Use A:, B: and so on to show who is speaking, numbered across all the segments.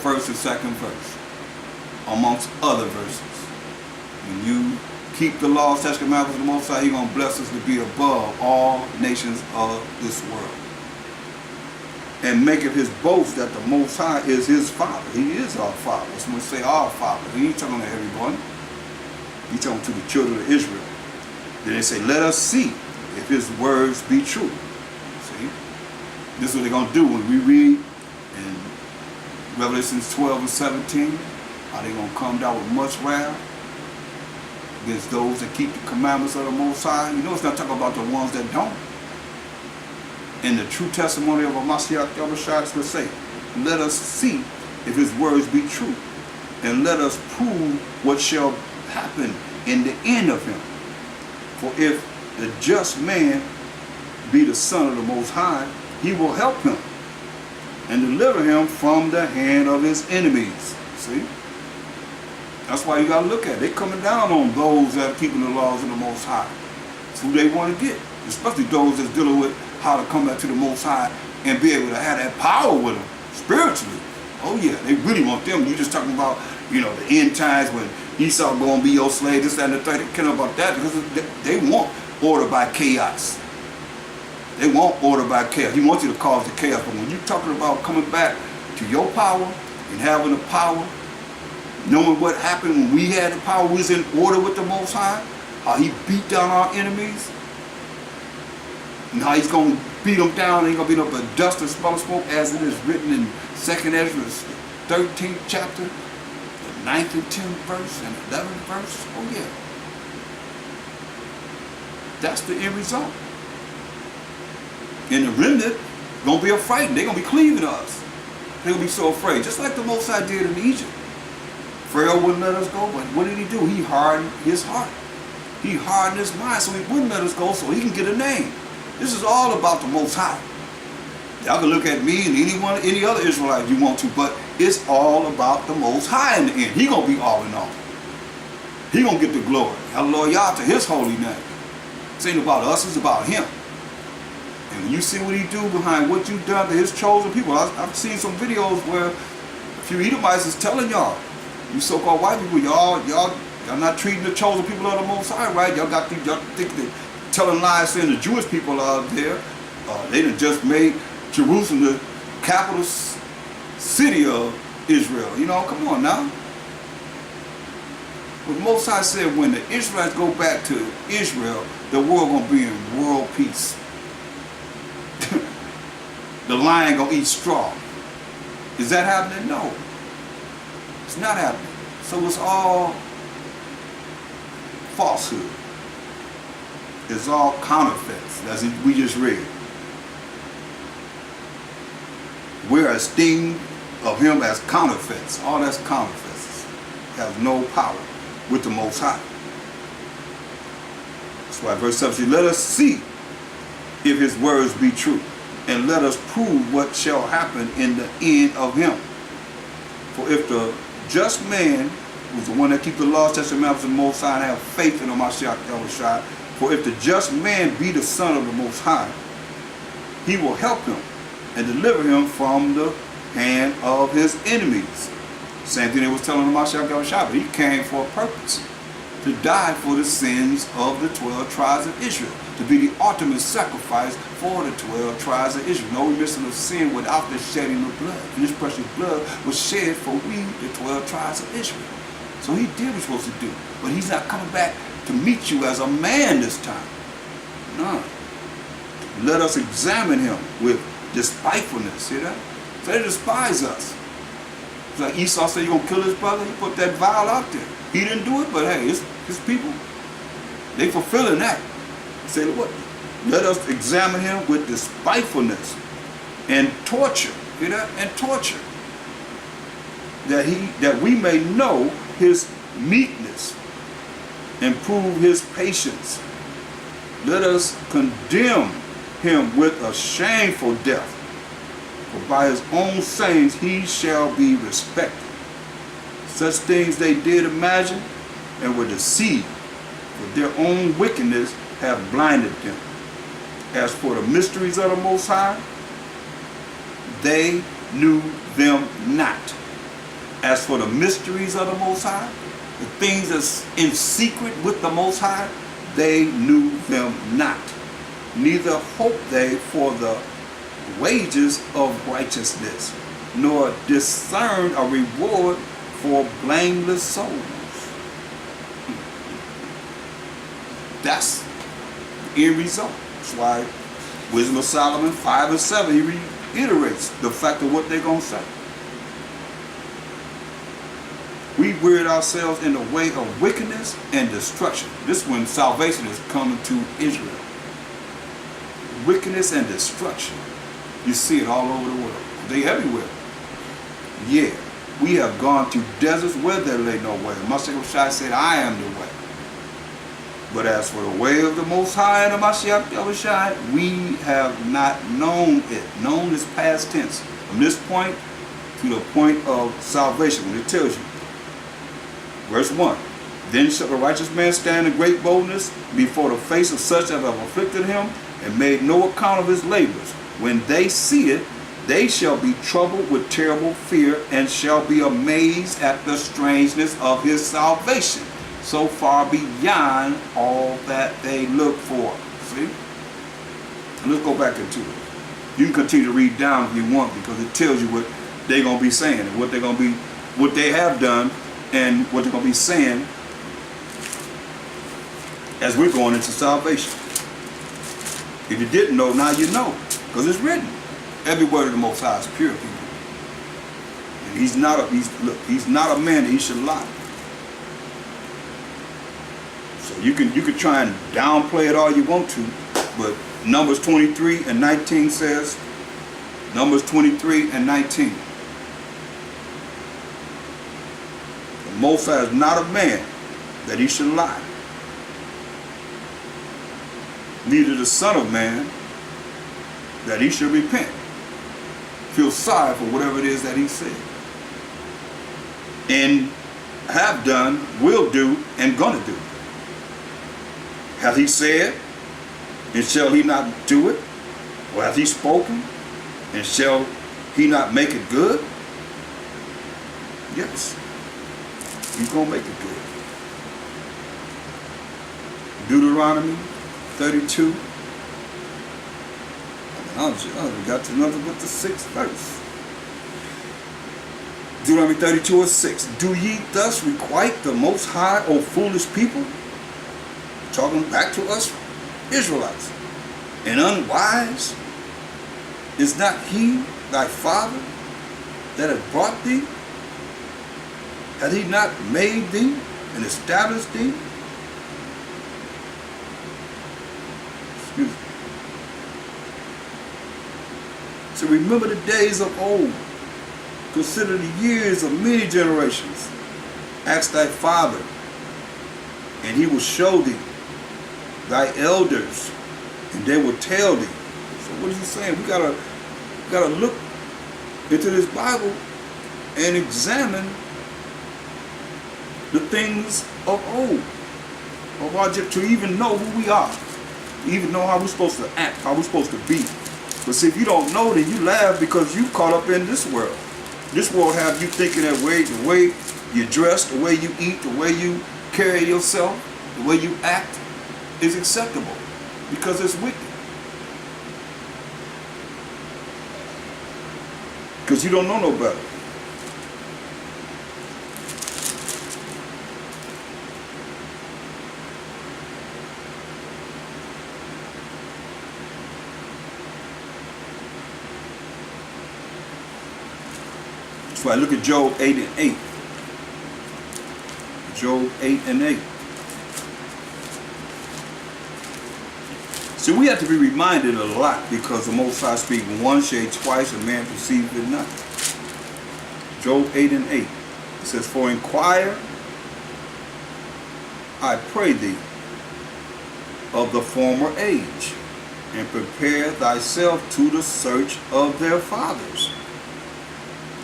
A: first and second verse, amongst other verses. When you keep the law, statutes, commandments of the Most High, He's going to bless us to be above all nations of this world. And maketh his boast that the Most High is his Father. He is our Father. That's when we say our Father. He ain't talking to everyone. He's talking to the children of Israel. Then they say, let us see if his words be true. See? This is what they're going to do when we read in Revelations 12 and 17. How they're going to come down with much wrath against those that keep the commandments of the Most High. You know, it's not talking about the ones that don't. In the true testimony of Mashiach Yahushua, it's going to say, let us see if his words be true, and let us prove what shall happen in the end of him. For if the just man be the son of the Most High, he will help him and deliver him from the hand of his enemies. See? That's why you got to look at it. They're coming down on those that are keeping the laws of the Most High. That's who they want to get, especially those that's dealing with how to come back to the Most High and be able to have that power with them spiritually. Oh yeah, they really want them. You just talking about, you know, the end times when Esau going to be your slave, this, that, and the third. They care about that because they want order by chaos. They want order by chaos. He wants you to cause the chaos. But when you're talking about coming back to your power and having the power, knowing what happened when we had the power, we was in order with the Most High, how he beat down our enemies, and how he's going to beat them down, ain't going to be no but dust and smell of smoke, as it is written in 2nd Ezra, 13th chapter, the 9th and 10th verse, and 11th verse. Oh yeah. That's the end result. And the remnant going to be afraid. They're going to be cleaving to us. They're going to be so afraid. Just like the Most High did in Egypt. Pharaoh wouldn't let us go, but what did he do? He hardened his heart. He hardened his mind so he wouldn't let us go so he can get a name. This is all about the Most High. Y'all can look at me and any other Israelite you want to, but it's all about the Most High in the end. He going to be all in all. He going to get the glory. Hallelujah to his holy name. This ain't about us, it's about him. And when you see what he do behind what you've done to his chosen people, I've seen some videos where a few Edomites is telling y'all, you so-called white people, y'all not treating the chosen people of the Most High right. Y'all think that telling lies, saying the Jewish people out there, they done just made Jerusalem the capital city of Israel. You know, come on now. But Most High said when the Israelites go back to Israel, the world gonna be in world peace. The lion gonna eat straw. Is that happening? No. It's not happening. So it's all falsehood. It's all counterfeits, as we just read. We're esteemed of him as counterfeits. All that's counterfeits. Has no power with the Most High. That's why verse 17, let us see if his words be true, and let us prove what shall happen in the end of him. For if the just man, who's the one that keeps the law, statutes, and commandments of the Most High, and have faith in the Mashiach Yahushua, for if the just man be the son of the Most High, he will help him and deliver him from the hand of his enemies. Same thing they was telling the Mashiach Yahushua, but he came for a purpose, to die for the sins of the 12 tribes of Israel, to be the ultimate sacrifice for the 12 tribes of Israel. No remission of sin without the shedding of blood. And this precious blood was shed for we, the 12 tribes of Israel. So he did what he was supposed to do. But he's not coming back to meet you as a man this time. No. Let us examine him with despitefulness. See that? So they despise us. It's like Esau said, you're going to kill his brother. He put that vial out there. He didn't do it, but hey, it's his people. They fulfilling that. He said, what? Let us examine him with despitefulness and torture. Hear that? And torture. That we may know his meekness and prove his patience. Let us condemn him with a shameful death. For by his own sayings he shall be respected. Such things they did imagine and were deceived, for their own wickedness have blinded them. As for the mysteries of the Most High, they knew them not. As for the mysteries of the Most High, the things that's in secret with the Most High, they knew them not. Neither hoped they for the wages of righteousness, nor discerned a reward for blameless souls. That's the end result. That's why Wisdom of Solomon 5 and 7, he reiterates the fact of what they're going to say. We weird ourselves in the way of wickedness and destruction. This is when salvation is coming to Israel. Wickedness and destruction. You see it all over the world. They everywhere. Yeah, we have gone to deserts where there lay no way. Mashiach said, I am the way. But as for the way of the Most High and the Mashiach Yahushua, we have not known it. Known is past tense. From this point to the point of salvation, when it tells you. Verse 1. Then shall the righteous man stand in great boldness before the face of such as have afflicted him, and made no account of his labors. When they see it, they shall be troubled with terrible fear, and shall be amazed at the strangeness of his salvation, so far beyond all that they look for. See? And let's go back into it. You can continue to read down if you want, because it tells you what they're going to be saying, and what they're going to be, what they have done, and what they're going to be saying as we're going into salvation. If you didn't know, now you know, because it's written. Every word of the Most High is pure, people. And he's not a man that he should lie. So you can try and downplay it all you want to, but Numbers 23 and 19 says, Numbers 23 and 19. The Most High is not a man that he should lie. Neither the Son of Man that he should repent. Feel sorry for whatever it is that he said. And have done, will do, and gonna do. Hath he said, and shall he not do it? Or hath he spoken, and shall he not make it good? Yes. He's gonna make it good. Deuteronomy 32. We got to another with the 6th verse. Deuteronomy 32 or 6. Do ye thus requite the Most High, O foolish people? Talking back to us Israelites. And unwise? Is not he thy father that hath brought thee? Hath he not made thee and established thee? Excuse me. So remember the days of old. Consider the years of many generations. Ask thy father, and he will show thee. Thy elders, and they will tell thee. So what is he saying? We gotta look into this Bible and examine the things of old, of our, to even know who we are, to even know how we're supposed to act, how we're supposed to be. But see, if you don't know, then you laugh because you caught up in this world. This world have you thinking that way, the way you dress, the way you eat, the way you carry yourself, the way you act is acceptable because it's wicked. Because you don't know no better. That's why I look at Job 8 and 8. Job 8 and 8. So we have to be reminded a lot because the Most High speak one shade twice, a man perceived it not. Job 8 and 8. It says, for inquire, I pray thee, of the former age, and prepare thyself to the search of their fathers.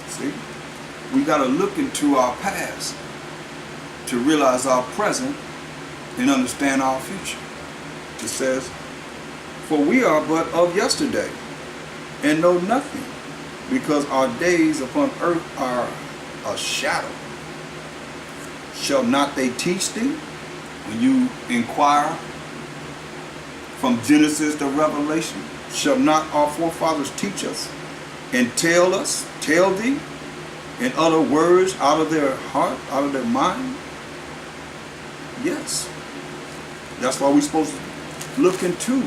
A: See? We got to look into our past to realize our present and understand our future. It says, for we are but of yesterday, and know nothing, because our days upon earth are a shadow. Shall not they teach thee? When you inquire from Genesis to Revelation, shall not our forefathers teach us and tell thee, in other words, out of their heart, out of their mind? Yes. That's why we're supposed to look into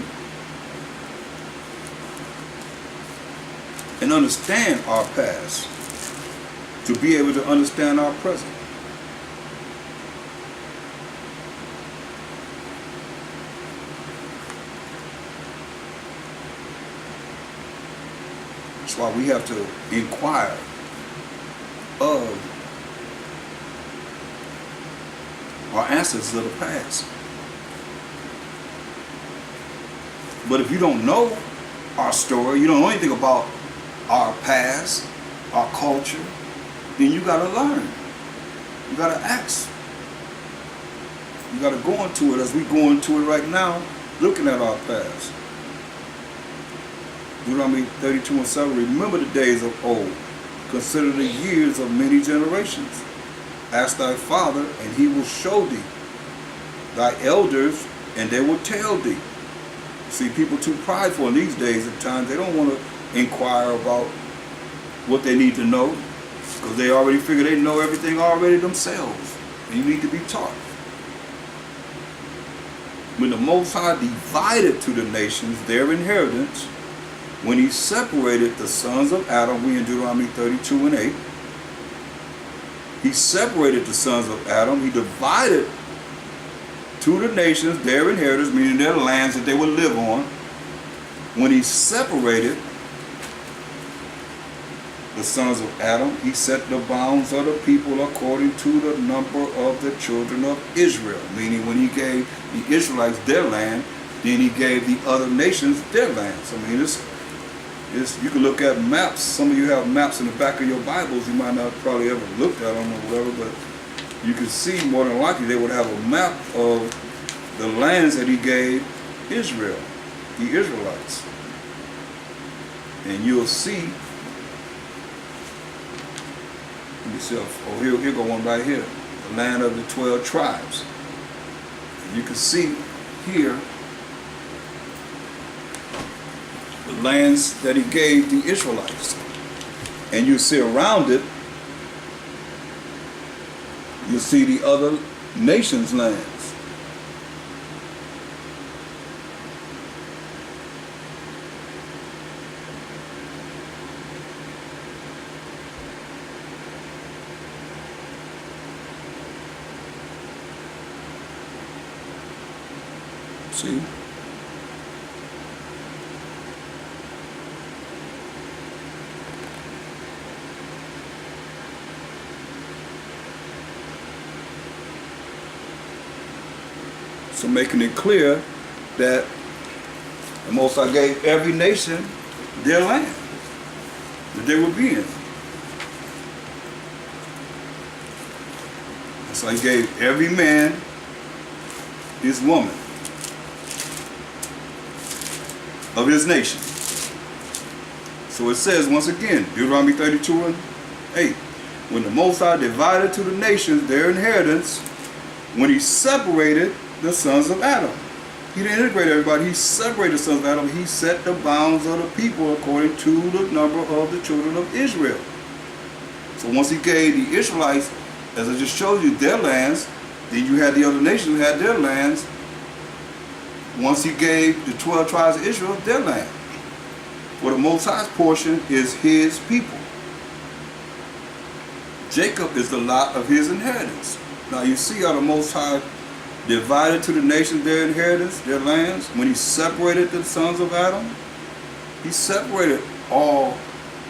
A: and understand our past to be able to understand our present. That's why we have to inquire of our ancestors of the past. But if you don't know our story, you don't know anything about our past, our culture, then you gotta learn. You gotta ask. You gotta go into it as we go into it right now, looking at our past. Deuteronomy 32:7, remember the days of old. Consider the years of many generations. Ask thy father, and he will show thee. Thy elders, and they will tell thee. See, people too prideful in these days at times. They don't want to inquire about what they need to know, because they already figure they know everything already themselves. And you need to be taught. When the Most High divided to the nations their inheritance, when he separated the sons of Adam, we in Deuteronomy 32:8, he separated the sons of Adam, he divided to the nations their inheritance, meaning their lands that they would live on. When he separated the sons of Adam, he set the bounds of the people according to the number of the children of Israel. Meaning when he gave the Israelites their land, then he gave the other nations their lands. I mean, you can look at maps. Some of you have maps in the back of your Bibles. You might not probably ever looked at them or whatever, but you can see more than likely they would have a map of the lands that he gave Israel, the Israelites. And you'll see, let me see, oh, here go one right here, the land of the 12 tribes. And you can see here the lands that he gave the Israelites. And you see around it, you see the other nations' lands. See? So making it clear that the Most High gave every nation their land that they would be in. So he gave every man his woman of his nation. So it says once again, Deuteronomy 32:8, when the Most High divided to the nations their inheritance, when he separated the sons of Adam. He didn't integrate everybody. He separated the sons of Adam. He set the bounds of the people according to the number of the children of Israel. So once he gave the Israelites, as I just showed you, their lands, then you had the other nations who had their lands. Once he gave the 12 tribes of Israel their land. For the Most High's portion is his people. Jacob is the lot of his inheritance. Now you see how the Most High divided to the nations their inheritance, their lands. When he separated the sons of Adam, he separated all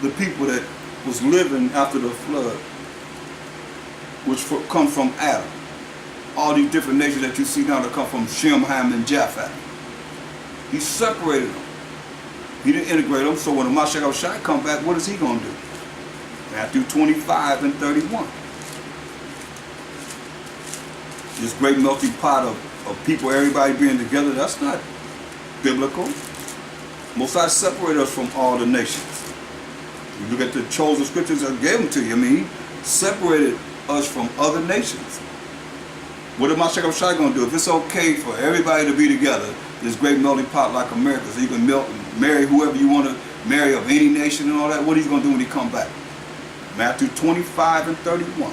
A: the people that was living after the flood, which come from Adam. All these different nations that you see now that come from Shem, Ham, and Japheth. He separated them. He didn't integrate them. So when the Mashiach come back, what is he going to do? Matthew 25:31. This great melting pot of people, everybody being together, that's not biblical. Most High separated us from all the nations. You look at the chosen scriptures that gave them to you. I mean, separated us from other nations. What am I Shai going to do? If it's okay for everybody to be together, this great melting pot like America, so you can marry whoever you want to marry of any nation and all that, what he's going to do when he come back? Matthew 25 and 31.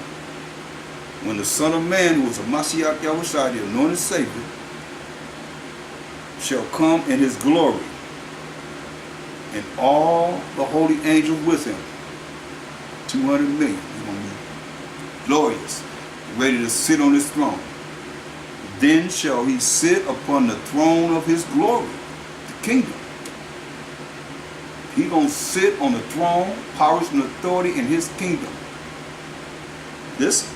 A: When the Son of Man, who is a Mashiach Yahushua, the anointed Savior, shall come in his glory, and all the holy angels with him, 200 million. He's going to be glorious, ready to sit on his throne. Then shall he sit upon the throne of his glory, the kingdom. He's going to sit on the throne, powers and authority in his kingdom. Listen.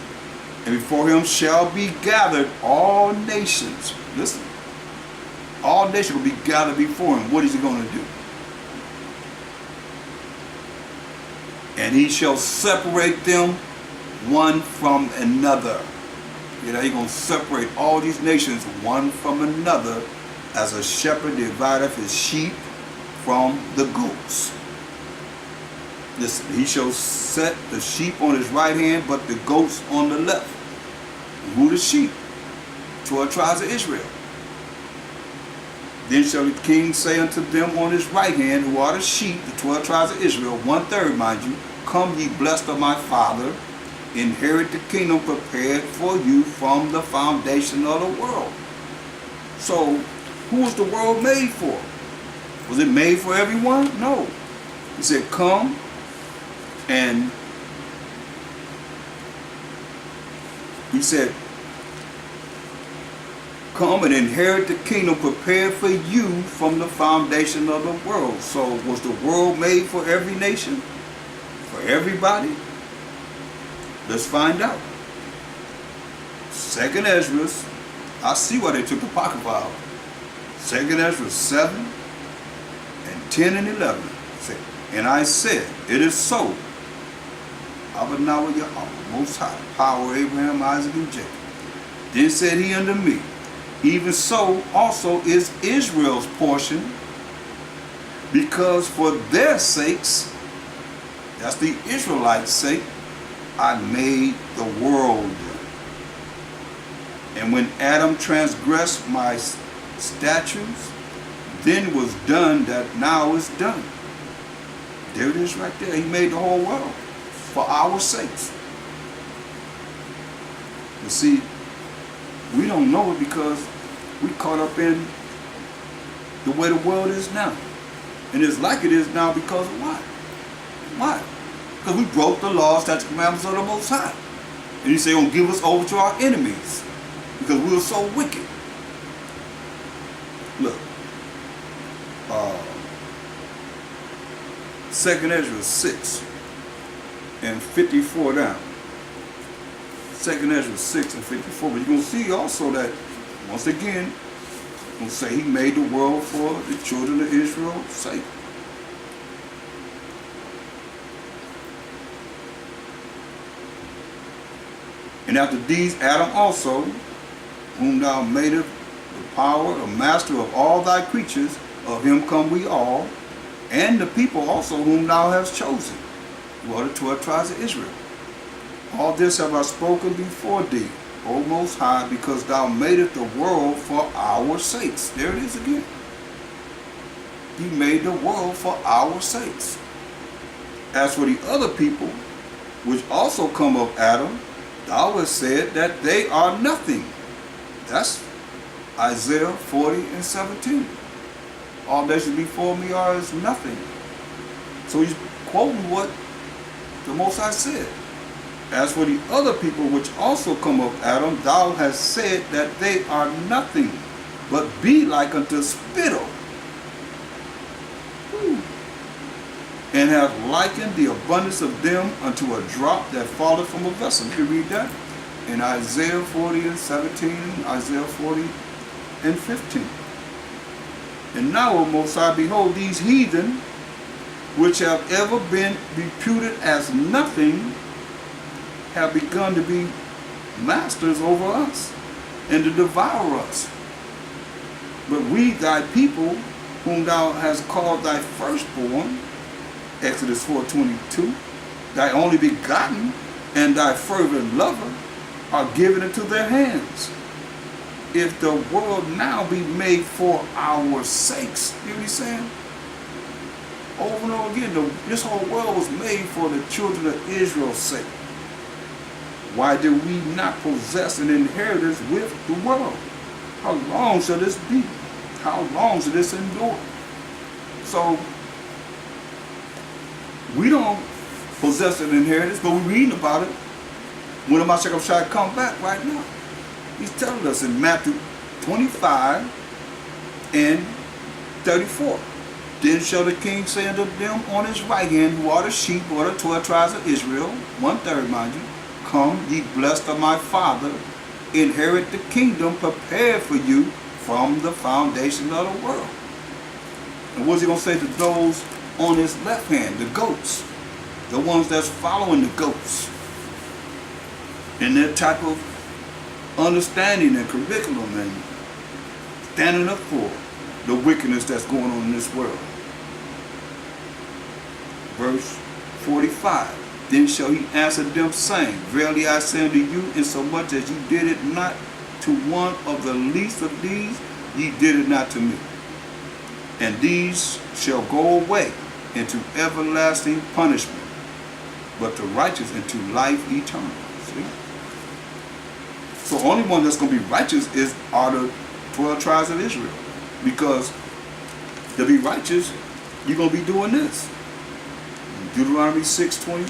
A: And before him shall be gathered all nations. Listen. All nations will be gathered before him. What is he going to do? And he shall separate them one from another. You know, he's going to separate all these nations one from another, as a shepherd divideth his sheep from the goats. Listen, he shall set the sheep on his right hand, but the goats on the left. Who the sheep? 12 tribes of Israel. Then shall the king say unto them on his right hand, who are the sheep, the 12 tribes of Israel, 1/3, mind you, come ye blessed of my Father, inherit the kingdom prepared for you from the foundation of the world. So, who was the world made for? Was it made for everyone? No. He said, come and come and inherit the kingdom prepared for you from the foundation of the world. So was the world made for every nation? For everybody? Let's find out. 2nd Ezra, I see why they took the apocrypha out. 2nd Ezra 7 and 10 and 11. And I said, it is so. Abanawa Yahweh, Most High, power of Abraham, Isaac, and Jacob. Then said he unto me, even so also is Israel's portion, because for their sakes, that's the Israelites' sake, I made the world. And when Adam transgressed my statutes, then was done that now is done. There it is right there. He made the whole world for our sakes. You see, we don't know it because we caught up in the way the world is now. And it's like it is now because of why? Why? Because we broke the laws, statutes, commandments of the Most High. And he said, he's going to give us over to our enemies because we were so wicked. Look. 2nd Ezra 6 and 54 down. 2nd Ezra 6 and 54. But you're going to see also that, once again, I'm going to say he made the world for the children of Israel's sake. And after these, Adam also, whom thou madest the power, the master of all thy creatures, of him come we all, and the people also whom thou hast chosen, who are the 12 tribes of Israel. All this have I spoken before thee, O Most High, because thou madest the world for our sakes. There it is again. He made the world for our sakes. As for the other people, which also come of Adam, thou hast said that they are nothing. That's Isaiah 40 and 17. All nations before me are as nothing. So he's quoting what the Most High said. As for the other people which also come of Adam, thou hast said that they are nothing, but be like unto spittle. And have likened the abundance of them unto a drop that falleth from a vessel. You can read that in Isaiah 40 and 17, Isaiah 40 and 15. And now, O Most High, behold, these heathen, which have ever been reputed as nothing, have begun to be masters over us and to devour us. But we, thy people, whom thou hast called thy firstborn, Exodus 4:22, thy only begotten, and thy fervent lover are given into their hands. If the world now be made for our sakes, you know what he's saying? Over and over again, this whole world was made for the children of Israel's sake. Why do we not possess an inheritance with the world? How long shall this be? How long shall this endure? So, we don't possess an inheritance, but we're reading about it when the Mashiach shall come back right now. He's telling us in Matthew 25 and 34. Then shall the king say unto them on his right hand, who are the sheep or the 12 tribes of Israel, 1/3, mind you, come, ye blessed of my Father, inherit the kingdom prepared for you from the foundation of the world. And what's he going to say to those on his left hand, the goats, the ones that's following the goats, in their type of understanding and curriculum and standing up for the wickedness that's going on in this world? Verse 45. Then shall he answer them, saying, verily I say unto you, insomuch as ye did it not to one of the least of these, ye did it not to me. And these shall go away into everlasting punishment, but the righteous into life eternal. See? So the only one that's going to be righteous are the 12 tribes of Israel. Because to be righteous, you're going to be doing this. Deuteronomy 6:25.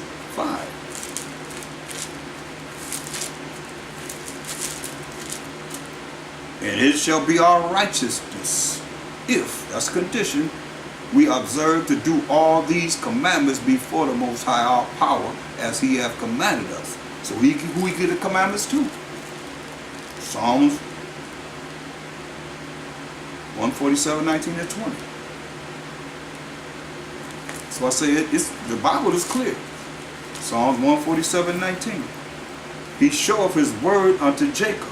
A: And it shall be our righteousness, if, that's a condition, we observe to do all these commandments before the Most High our power, as he hath commanded us. So who we give the commandments to? Psalms 147:19 and 20. So I say the Bible is clear. Psalms 147:19. He showeth his word unto Jacob.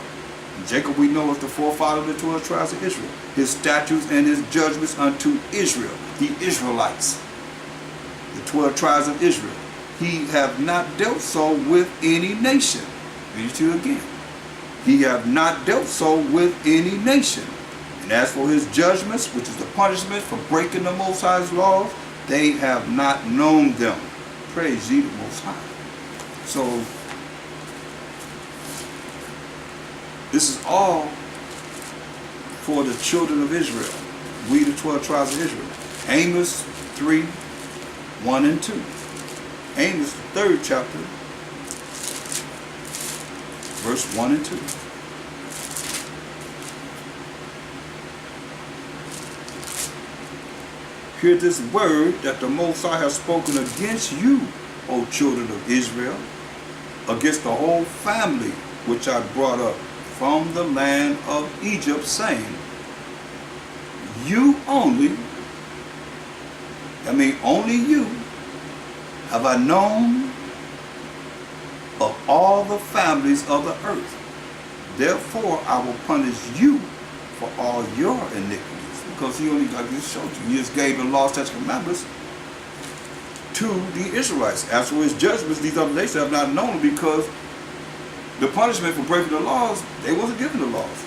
A: And Jacob we know is the forefather of the 12 tribes of Israel. His statutes and his judgments unto Israel, the Israelites, the 12 tribes of Israel. He have not dealt so with any nation. Read it to you again. He have not dealt so with any nation. And as for his judgments, which is the punishment for breaking the Most High's laws, they have not known them. Praise ye the Most High. So, this is all for the children of Israel. We, the 12 tribes of Israel. Amos 3:1 and 2. Amos, the 3rd chapter, verse 1 and 2. Hear this word that the Most High has spoken against you, O children of Israel, against the whole family which I brought up from the land of Egypt, saying, you only, only you, have I known of all the families of the earth. Therefore I will punish you for all your iniquities. Because he only, like this showed you, he just gave the law, statutes, and commandments to the Israelites. As for his judgments, these other nations have not known, because the punishment for breaking the laws, they wasn't given the laws.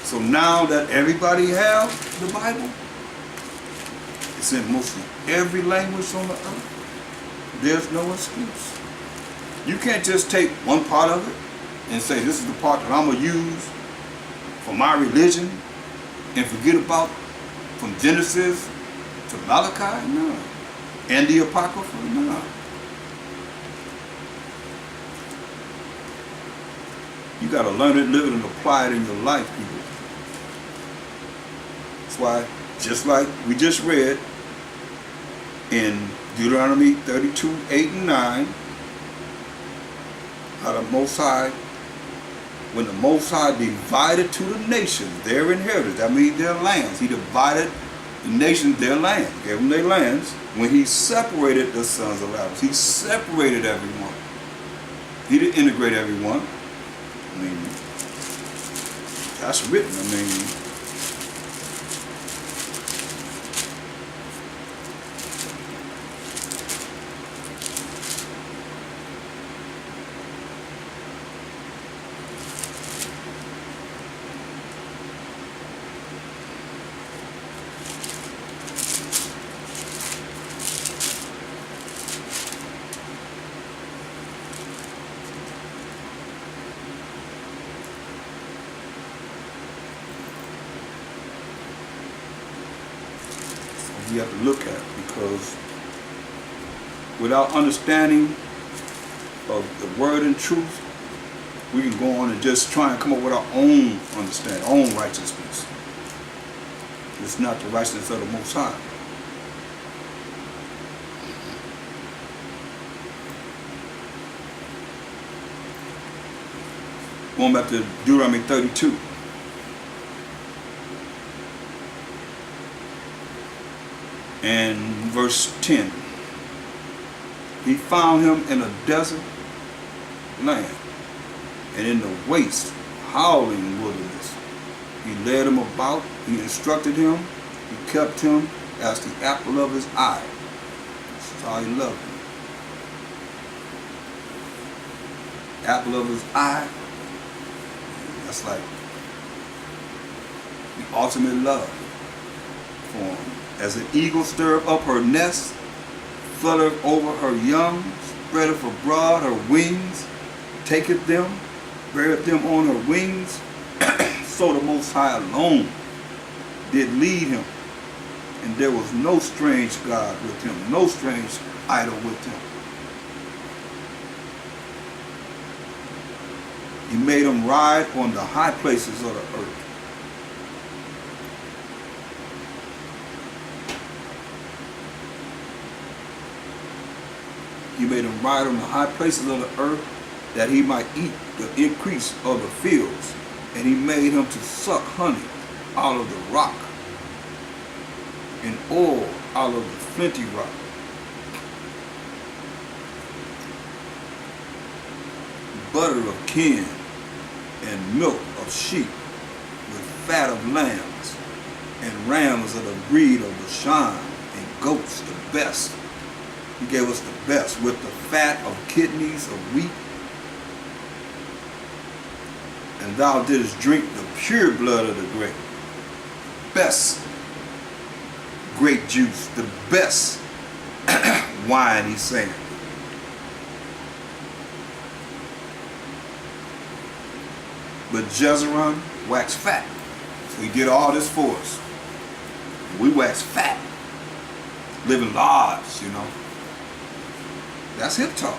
A: So now that everybody have the Bible, it's in mostly every language on the earth. There's no excuse. You can't just take one part of it and say, this is the part that I'm going to use for my religion, and forget about from Genesis to Malachi? No. And the Apocrypha? No. You got to learn it, live it, and apply it in your life, people. That's why, just like we just read in Deuteronomy 32:8 and 9, how the Most High, when the Most High divided to the nations their inheritance, that means their lands. He divided the nations their land, gave them their lands. When he separated the sons of Adam, he separated everyone. He didn't integrate everyone. That's written. you have to look at, because without understanding of the word and truth, we can go on and just try and come up with our own understanding, own righteousness. It's not the righteousness of the Most High. Going back to Deuteronomy 32. And verse 10. He found him in a desert land and in the waste, howling wilderness. He led him about, he instructed him, he kept him as the apple of his eye. This is how he loved him. Apple of his eye. That's like the ultimate love for him. As an eagle stirreth up her nest, fluttereth over her young, spreadeth abroad her wings, taketh them, beareth them on her wings, so the Most High alone did lead him, and there was no strange God with him, no strange idol with him. He made him ride on the high places of the earth. He made him ride on the high places of the earth, that he might eat the increase of the fields. And he made him to suck honey out of the rock, and oil out of the flinty rock. Butter of kine and milk of sheep, with fat of lambs, and rams of the breed of Bashan, and goats the best. He gave us the best, with the fat of kidneys of wheat. And thou didst drink the pure blood of the grape. Best grape juice, the best wine, he's saying. But Jezreel waxed fat. So he did all this for us. We wax fat. Living large, you know. That's hip talk.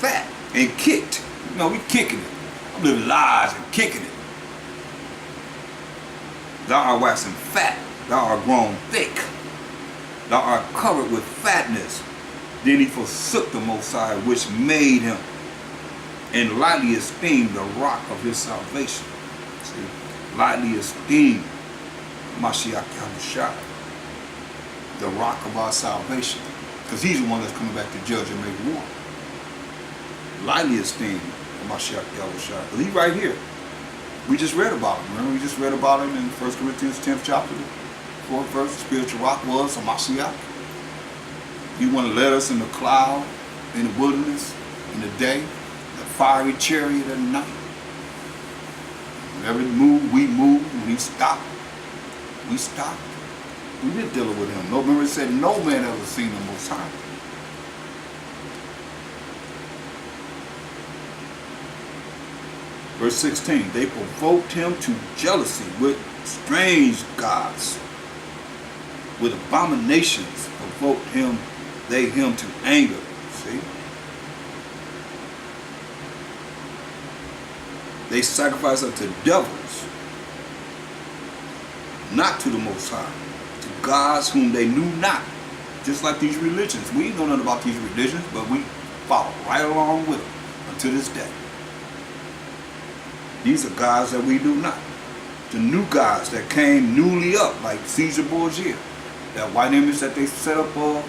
A: Fat and kicked. You know, we kicking it. I'm living large and kicking it. Thou art waxing fat. Thou art grown thick. Thou art covered with fatness. Then he forsook the Most High, which made him, and lightly esteemed the rock of his salvation. See, lightly esteemed Mashiach Yahushua, the rock of our salvation, because he's the one that's coming back to judge and make war. Lightly esteemed Mashiach Yahushua, because he's right here. We just read about him. Remember, we just read about him in 1 Corinthians 10th chapter, 4th verse. The spiritual rock was a Mashiach. He want to let us in the cloud, in the wilderness, in the day, the fiery chariot at night. Whenever he moved, we moved. When he stopped, we stopped. We did deal with him. No, remember it said no man ever seen the Most High. Verse 16, they provoked him to jealousy with strange gods. With abominations provoked him, they him to anger. See? They sacrificed unto devils, not to the Most High, to gods whom they knew not. Just like these religions. We know nothing about these religions, but we follow right along with them until this day. These are gods that we do not. The new gods that came newly up, like Caesar Borgia, that white image that they set up for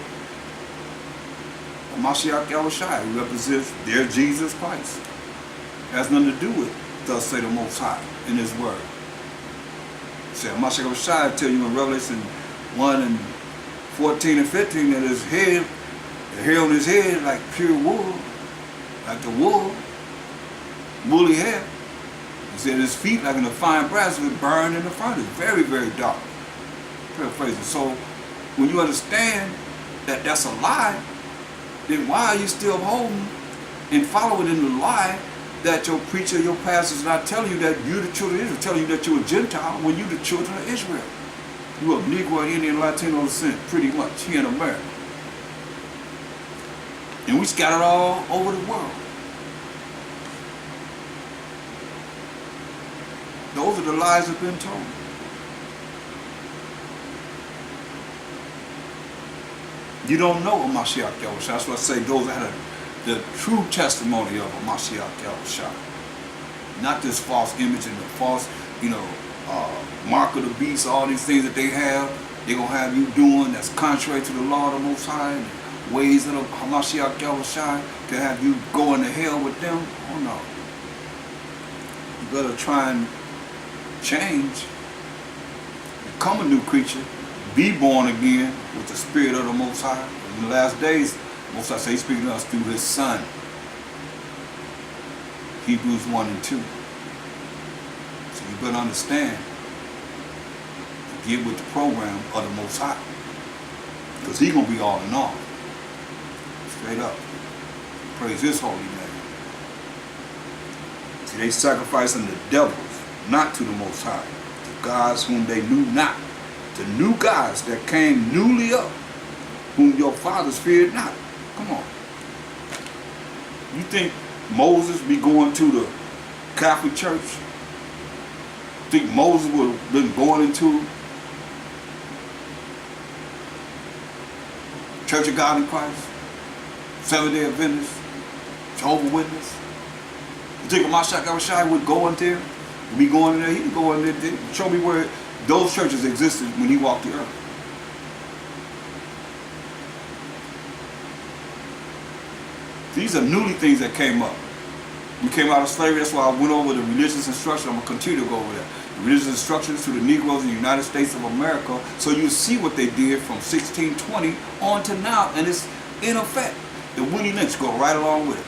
A: Mashiach Yahushua, who represents their Jesus Christ. It has nothing to do with, thus say the Most High, in his word. It said, Mashiach Yahushua tell you in Revelation 1 and 14 and 15 that his head, the hair on his head like pure wool, like the wool, woolly hair. He said his feet like in a fine brass would burn in the furnace. Very, very dark. Paraphrasing. So when you understand that that's a lie, then why are you still holding and following in the lie that your preacher, your pastor is not telling you that you're the children of Israel, telling you that you're a Gentile when you're the children of Israel? You a Negro, Indian, Latino descent, pretty much, here in America. And we scattered all over the world. Those are the lies that have been told. You don't know a Mashiach Yahushua. That's why I say those that had the true testimony of a Mashiach Yahushua. Not this false image and the false, mark of the beast, all these things that they have. They're going to have you doing that's contrary to the law of the Most High, and the ways of the Mashiach Yahushua, to have you go into hell with them. Oh no. You better try and change, become a new creature, be born again with the Spirit of the Most High. In the last days, Most High say He's speaking to us through His Son. Hebrews 1 and 2. So you better understand, get with the program of the Most High, because He's going to be all in all. Straight up. Praise His holy name. See, they sacrifice unto the devils, not to the Most High, to gods whom they knew not, to new gods that came newly up, whom your fathers feared not. Come on. You think Moses be going to the Catholic Church? Think Moses would have been going into Church of God in Christ, Seventh-day Adventist, Jehovah's Witness? You think Mashiach Yahushua would go in there? Would be going in there? He would go in there. Show me where those churches existed when He walked the earth. These are newly things that came up. We came out of slavery. That's why I went over the religious instruction. I'm going to continue to go over that. The religious instructions to the Negroes in the United States of America, so you see what they did from 1620 on to now, and it's in effect. The Willie Lynch go right along with it.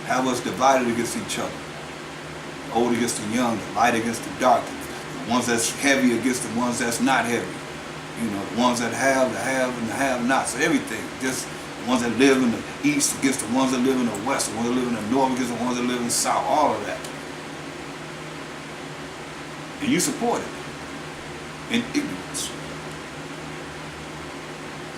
A: Have us divided against each other. The old against the young, the light against the dark, the ones that's heavy against the ones that's not heavy. The ones that have, and the have-nots, everything. Just the ones that live in the east against the ones that live in the west, the ones that live in the north against the ones that live in the south, all of that. And you support it in ignorance.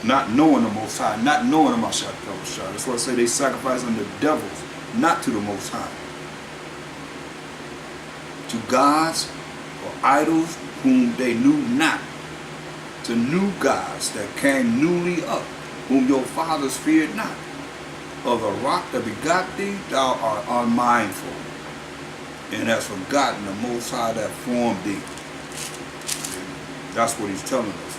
A: Not knowing the Most High, not knowing the Mashiach Yahushua. That's why I say they sacrifice unto the devils, not to the Most High. To gods or idols whom they knew not. To new gods that came newly up, whom your fathers feared not. Of the rock that begot thee, thou art unmindful, and hast forgotten the Most High that formed thee. That's what He's telling us.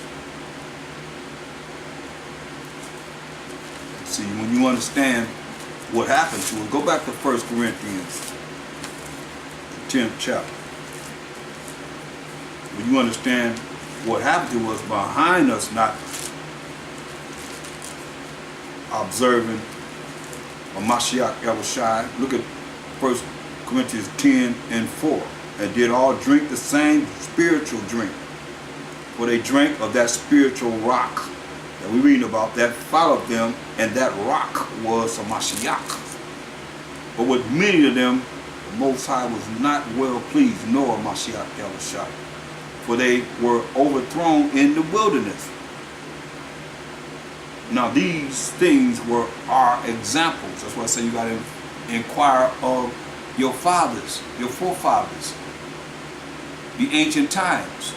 A: See, when you understand what happened to it, go back to 1 Corinthians, the 10th chapter. When you understand what happened to us behind us not observing a Mashiach Yahushua, look at 1 Corinthians 10 and 4. And did all drink the same spiritual drink, for they drank of that spiritual rock that we read about that followed them, and that rock was a Mashiach. But with many of them, the Most High was not well pleased, nor Mashiach Yahushua, for they were overthrown in the wilderness. Now these things were our examples. That's why I say you got to inquire of your fathers, your forefathers, the ancient times.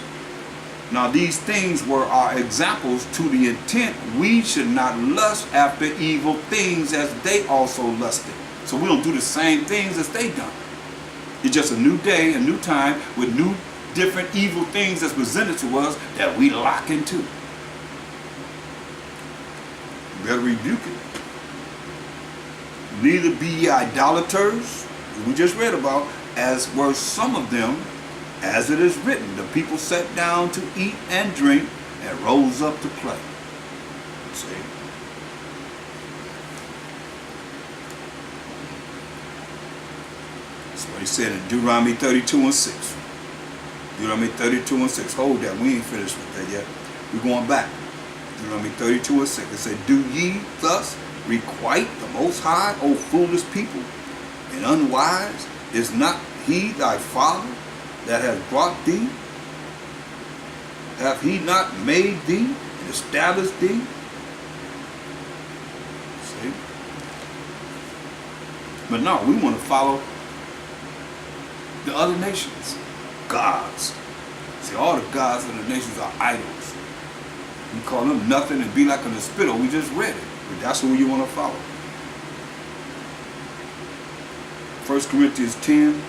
A: Now these things were our examples, to the intent we should not lust after evil things as they also lusted. So we don't do the same things as they done. It's just a new day, a new time, with new different evil things that's presented to us that we lock into. You better rebuke it. Neither be ye idolaters, we just read about, as were some of them, as it is written, the people sat down to eat and drink and rose up to play. See? That's what he said in Deuteronomy 32 and 6. Deuteronomy 32 and 6. Hold that. We ain't finished with that yet. We're going back. Deuteronomy 32 and 6. It said, do ye thus requite the Most High, O foolish people, and unwise? Is not He thy Father that has brought thee Hath he not made thee and established thee? See? But no, we want to follow the other nations, gods. See, all the gods of the nations are idols. We call them nothing and be like an spittle. We just read it. But that's who you want to follow. 1 Corinthians 10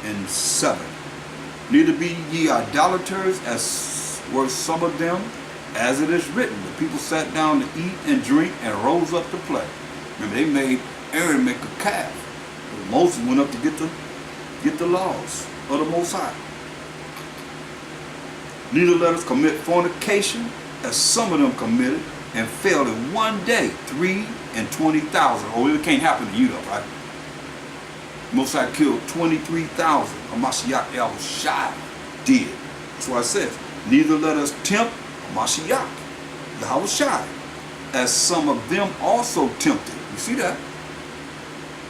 A: and 7. Neither be ye idolaters, as were some of them, as it is written. The people sat down to eat and drink and rose up to play. Remember, they made Aaron make a calf. Moses went up to get the laws of the Most High. Neither let us commit fornication, as some of them committed, and fell in one day 23,000. Oh, it can't happen to you though, right? Most High killed 23,000. Hamashiach El Shai did. That's why it says, neither let us tempt Hamashiach Yahweh Shai, as some of them also tempted. You see that?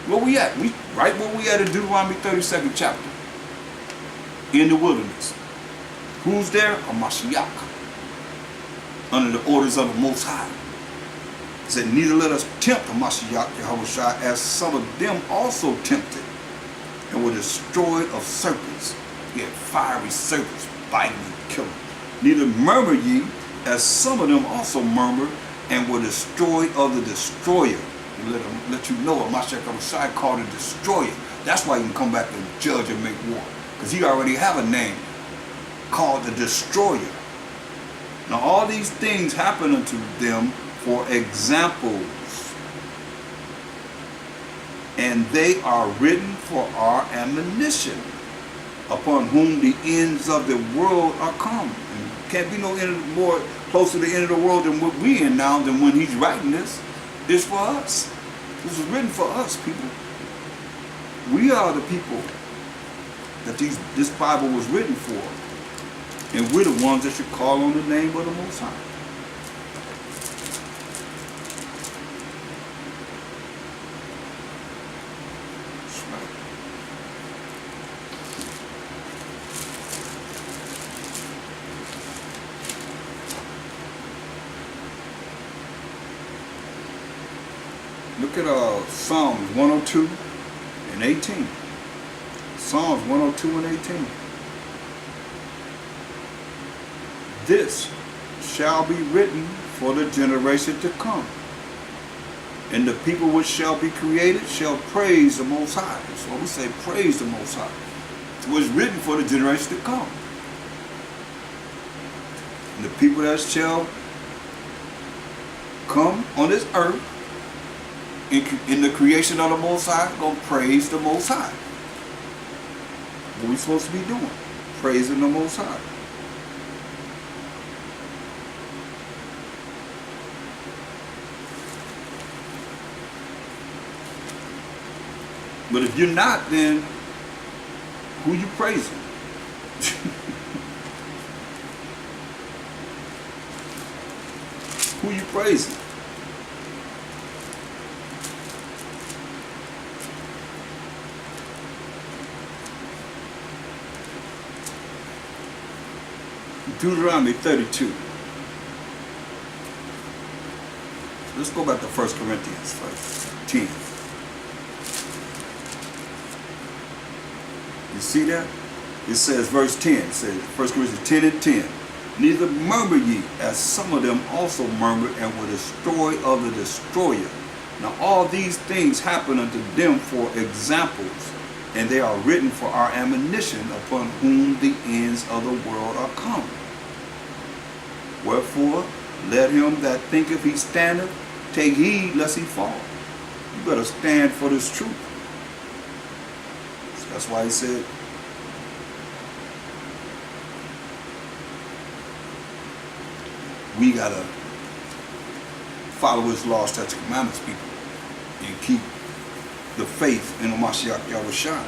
A: Where we at? We right where we at in Deuteronomy 32nd chapter. In the wilderness. Who's there? Hamashiach. Under the orders of the Most High. It said, neither let us tempt Hamashiach Yahweh Shai, as some of them also tempted, and were destroyed of serpents. He had fiery serpents biting and killing. Neither murmur ye, as some of them also murmured, and were destroyed of the destroyer. Let you know what Hamashiach Shai called a destroyer. That's why you can come back and judge and make war. Because he already have a name called the destroyer. Now all these things happen unto them for examples, and they are written for our admonition, upon whom the ends of the world are come. And can't be no end more close to the end of the world than what we in now, than when he's writing this. It's for us. This is written for us, people. We are the people that this Bible was written for. And we're the ones that should call on the name of the Most High. That's right. Look at Psalms 102 and 18. Psalms 102 and 18. This shall be written for the generation to come, and the people which shall be created shall praise the Most High. That's why we say praise the Most High. It was written for the generation to come. And the people that shall come on this earth in the creation of the Most High are going to praise the Most High. What are we supposed to be doing? Praising the Most High. But if you're not, then who you praising? Who you praising? Deuteronomy 32. Let's go back to 1 Corinthians first, 10. You see that? It says, verse 10, it says, 1 Corinthians 10 and 10. Neither murmur ye, as some of them also murmured, and were destroyed of the destroyer. Now all these things happen unto them for examples, and they are written for our admonition, upon whom the ends of the world are come. Wherefore, let him that thinketh he standeth take heed lest he fall. You better stand for this truth. So that's why he said, we gotta follow his laws, statutes, commandments, people, and keep the faith in the Hamashiach Yahweh Shai.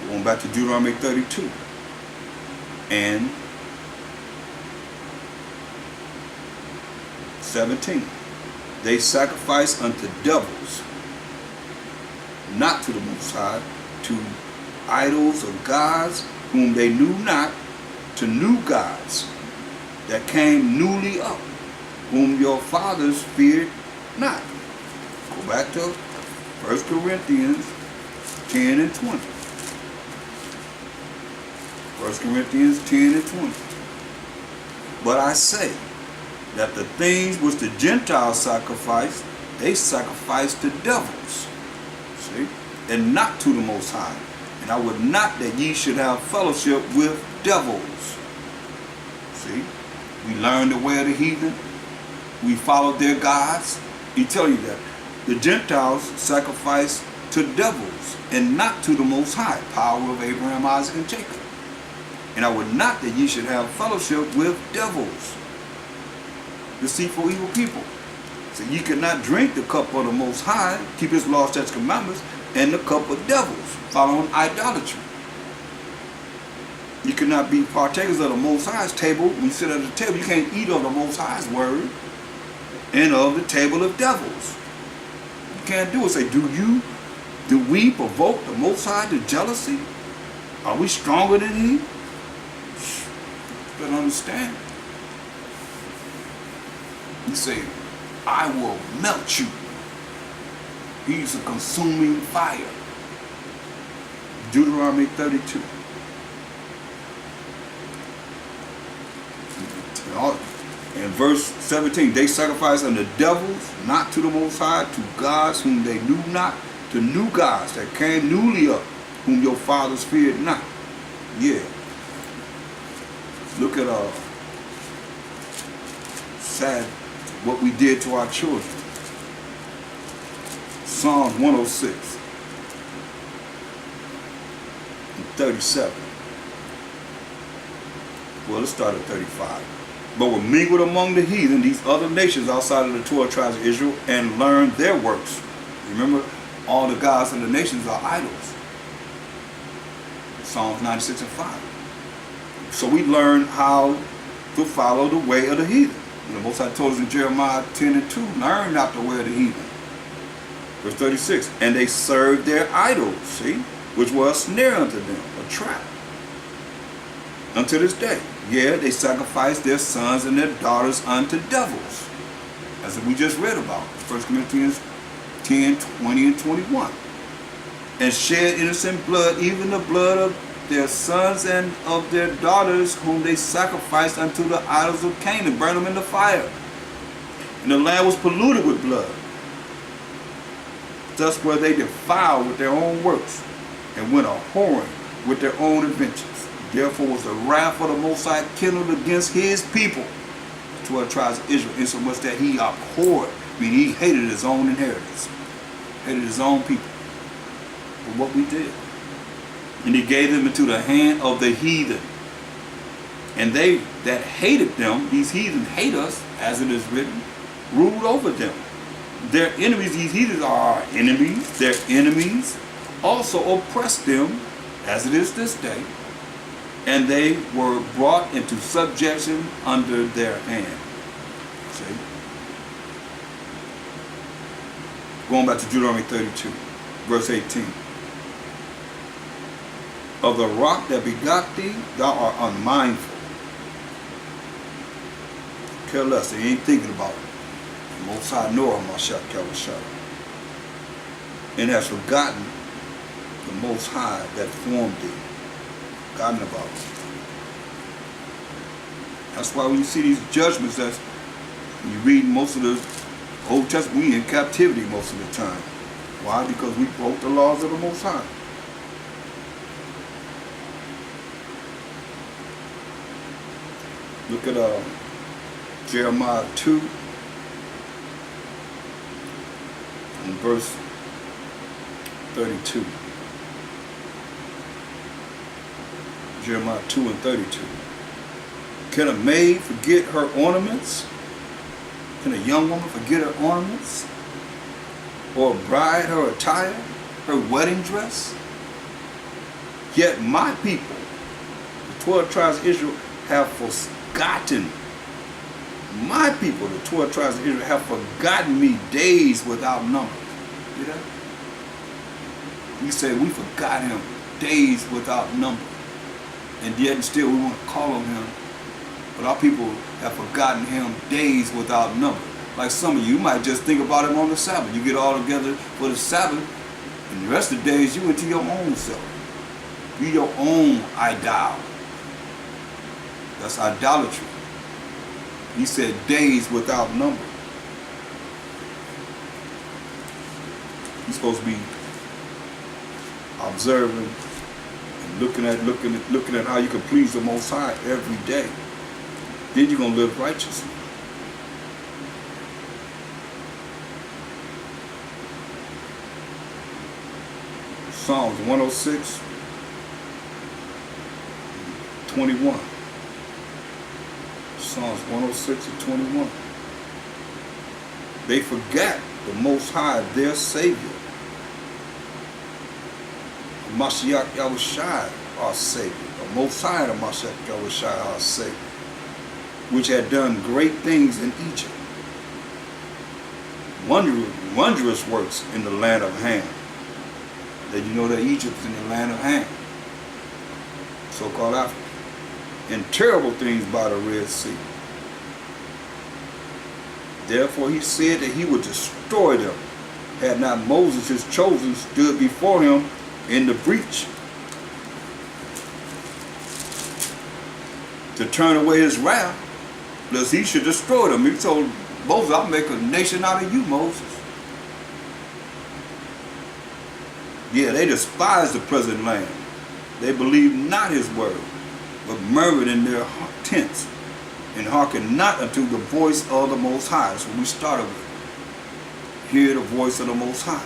A: Going back to Deuteronomy 32 and 17. They sacrifice unto devils, not to the Most High, to idols of gods whom they knew not, to new gods that came newly up, whom your fathers feared not. Go back to 1 Corinthians 10 and 20. 1 Corinthians 10 and 20. But I say that the things which the Gentiles sacrifice, they sacrifice to devils, see, and not to the Most High. And I would not that ye should have fellowship with devils. See, we learned the way of the heathen. We followed their gods. He tell you that the Gentiles sacrifice to devils and not to the Most High, power of Abraham, Isaac, and Jacob. And I would not that ye should have fellowship with devils, deceitful, evil people. So ye could not drink the cup of the Most High, keep his laws, statutes, commandments, and the cup of devils, following idolatry. You cannot be partakers of the Most High's table. When you sit at the table, you can't eat of the Most High's word and of the table of devils. You can't do it. Say, do we provoke the Most High to jealousy? Are we stronger than he? You better understand. He say, I will melt you. He's a consuming fire. Deuteronomy 32. In verse 17, they sacrifice unto devils, not to the Most High, to gods whom they knew not, to new gods that came newly up, whom your fathers feared not. Yeah. Look at sad what we did to our children. Psalms 106 and 37. Well, let's start at 35. But were mingled among the heathen, these other nations outside of the 12 tribes of Israel, and learned their works. Remember, all the gods of the nations are idols. Psalms 96 and 5. So we learn how to follow the way of the heathen. The Most High told us in Jeremiah 10 and 2, learn not the way of the heathen. Verse 36, and they served their idols, see, which was a snare unto them, a trap. Unto this day, yeah, they sacrificed their sons and their daughters unto devils, as we just read about, 1 Corinthians 10, 20, and 21. And shed innocent blood, even the blood of their sons and of their daughters, whom they sacrificed unto the idols of Canaan, burn them in the fire. And the land was polluted with blood. Thus were they defiled with their own works, and went a-whoring with their own inventions. Therefore was the wrath of the Most High kindled against his people, 12 tribes of Israel, insomuch that he abhorred, meaning he hated his own inheritance, hated his own people for what we did. And he gave them into the hand of the heathen. And they that hated them, these heathen hate us, as it is written, ruled over them. Their enemies, these heathens are our enemies. Their enemies also oppressed them, as it is this day. And they were brought into subjection under their hand. See? Going back to Deuteronomy 32, verse 18. Of the rock that begot thee, thou art unmindful. Care less, they ain't thinking about it. The Most High Noah, Mashak Kawashah. And has forgotten the Most High that formed thee. Forgotten about it. That's why when you see these judgments, that's when you read most of the Old Testament, we in captivity most of the time. Why? Because we broke the laws of the Most High. Look at Jeremiah 2 and verse 32. Jeremiah 2 and 32. Can a maid forget her ornaments? Can a young woman forget her ornaments? Or a bride her attire, her wedding dress? Yet my people, the 12 tribes of Israel, have forgotten. My people, the 12 tribes of Israel, have forgotten me days without number. See that? He said we forgot him days without number. And yet still we want to call on him. But our people have forgotten him days without number. Like some of you might just think about him on the Sabbath. You get all together for the Sabbath, and the rest of the days you into your own self. Be your own idol. That's idolatry. He said days without number. You're supposed to be observing and looking at how you can please the Most High every day. Then you're gonna live righteously. Psalms 106, 21. Psalms 106 and 21. They forgot the Most High, their Savior. Mashiach Yahushai, our Savior. The Most High, the Mashiach Yahushai, our Savior, which had done great things in Egypt. Wondrous works in the land of Ham. Did you know that Egypt's in the land of Ham, so-called Africa? And terrible things by the Red Sea. Therefore he said that he would destroy them, had not Moses, his chosen, stood before him in the breach to turn away his wrath, lest he should destroy them. He told Moses, I'll make a nation out of you, Moses. Yeah, they despised the present land. They believed not his word, but murmured in their tents, and hearkened not unto the voice of the Most High. That's what we started with. Hear the voice of the Most High.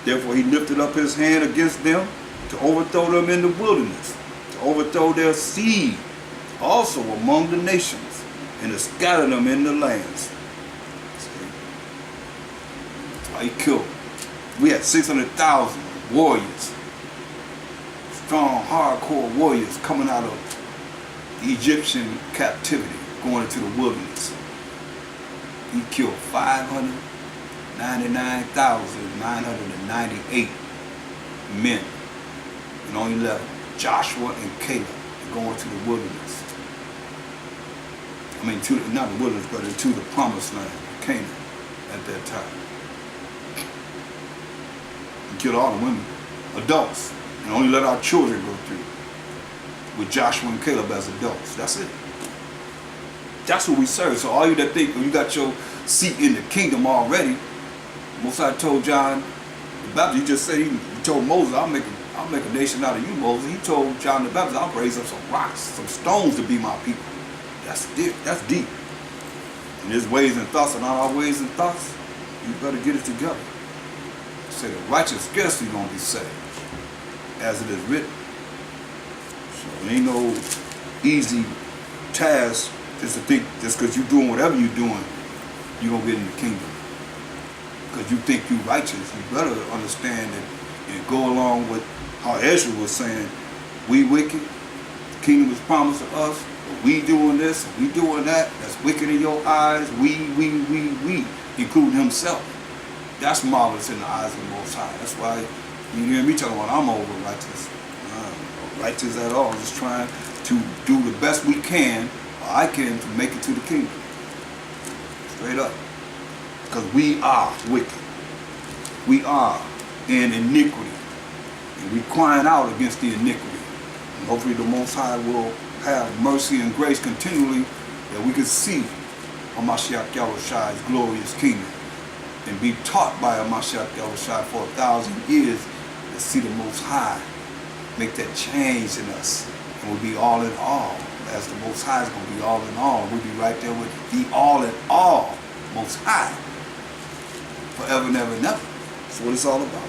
A: Therefore he lifted up his hand against them to overthrow them in the wilderness, to overthrow their seed also among the nations, and to scatter them in the lands. See? That's why he killed. We had 600,000 warriors, strong, hardcore warriors coming out of the Egyptian captivity, going into the wilderness. He killed 599,998 men, and only left Joshua and Caleb going to the wilderness. I mean, not the wilderness, but into the promised land, Canaan, at that time. He killed all the women, adults, and only let our children go through with Joshua and Caleb as adults. That's it. That's what we serve. So all you that think you got your seat in the kingdom already, Most High told John the Baptist, he just said, he told Moses, I'll make a nation out of you, Moses. He told John the Baptist, I'll raise up some rocks, some stones to be my people. That's deep. That's deep. And his ways and thoughts are not our ways and thoughts. You better get it together. Say the righteous scarcely gonna be saved, as it is written. So it ain't no easy task just to think just because you're doing whatever you're doing, you're gonna get in the kingdom. Because you think you're righteous, you better understand it and go along with how Ezra was saying, we wicked, the kingdom was promised to us, but we doing this, we doing that, that's wicked in your eyes, we, including himself. That's marvelous in the eyes of the Most High. That's why you hear me talking about I'm over righteous. Righteous at all. Just trying to do the best we can, or I can, to make it to the kingdom. Straight up. Because we are wicked. We are in iniquity. And we're crying out against the iniquity. And hopefully the Most High will have mercy and grace continually, that we can see Mashiach Yahushua's glorious kingdom and be taught by Mashiach Yahushua for 1,000 years to see the Most High make that change in us, and we'll be all in all. As the Most High is going to be all in all, we'll be right there with the all in all Most High forever and ever and ever. That's what it's all about.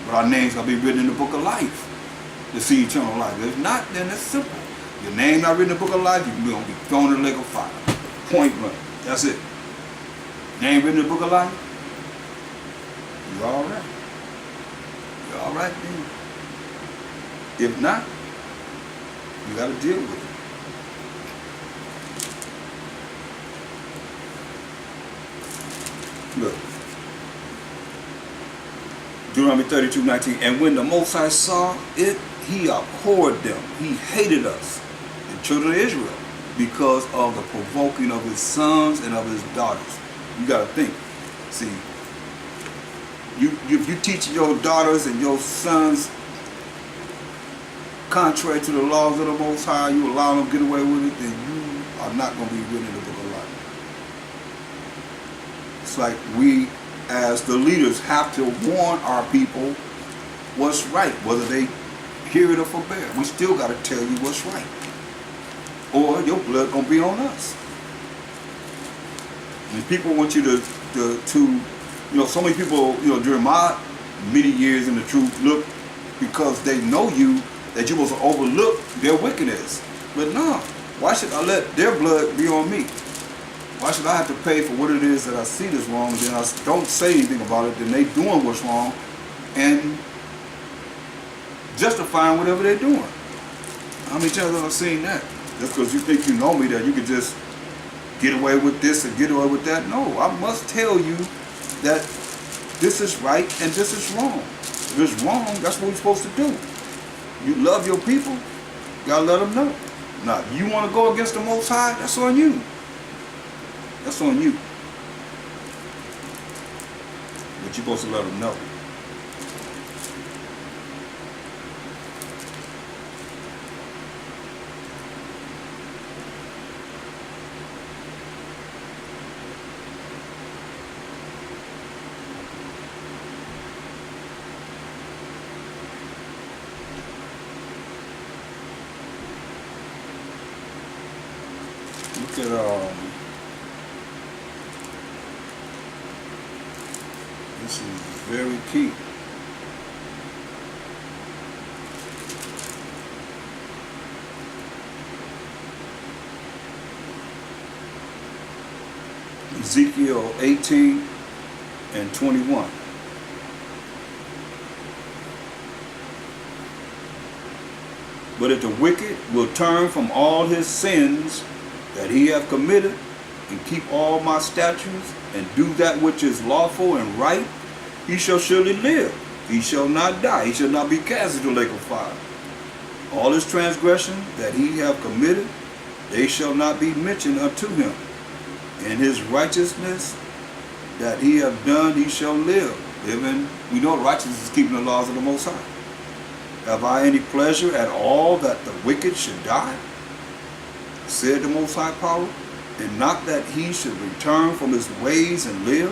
A: But our names going to be written in the book of life to see eternal life. If not, then it's simple. Your name not written in the book of life, you're going to be thrown in the lake of fire. Point blank. That's it. Name written in the book of life, you're all right. You're all right then. If not, you got to deal with it. Look. Deuteronomy 32:19. And when the Most High saw it, he abhorred them. He hated us, the children of Israel, because of the provoking of his sons and of his daughters. You got to think. See, if you teach your daughters and your sons contrary to the laws of the Most High, you allow them to get away with it, then you are not going to be written in the book of life. It's like we, as the leaders, have to warn our people what's right, whether they hear it or forbear. We still got to tell you what's right, or your blood going to be on us. And people want you to so many people, during my many years in the truth, look, because they know you, that you're supposed to overlook their wickedness. But no, why should I let their blood be on me? Why should I have to pay for what it is that I see that's wrong, and then I don't say anything about it, then they doing what's wrong, and justifying whatever they're doing? How many times have I seen that? Just because you think you know me, that you can just get away with this and get away with that? No, I must tell you that this is right and this is wrong. If it's wrong, that's what we're supposed to do. You love your people, you gotta let them know. Now, you want to go against the Most High, that's on you. That's on you. But you're supposed to let them know. Look at this is very key. Ezekiel 18 and 21. But if the wicked will turn from all his sins that he hath committed, and keep all my statutes, and do that which is lawful and right, he shall surely live. He shall not die. He shall not be cast into the lake of fire. All his transgression that he hath committed, they shall not be mentioned unto him. And his righteousness that he hath done, he shall live. We know righteousness is keeping the laws of the Most High. Have I any pleasure at all that the wicked should die? Said the Most High Power, and not that he should return from his ways and live?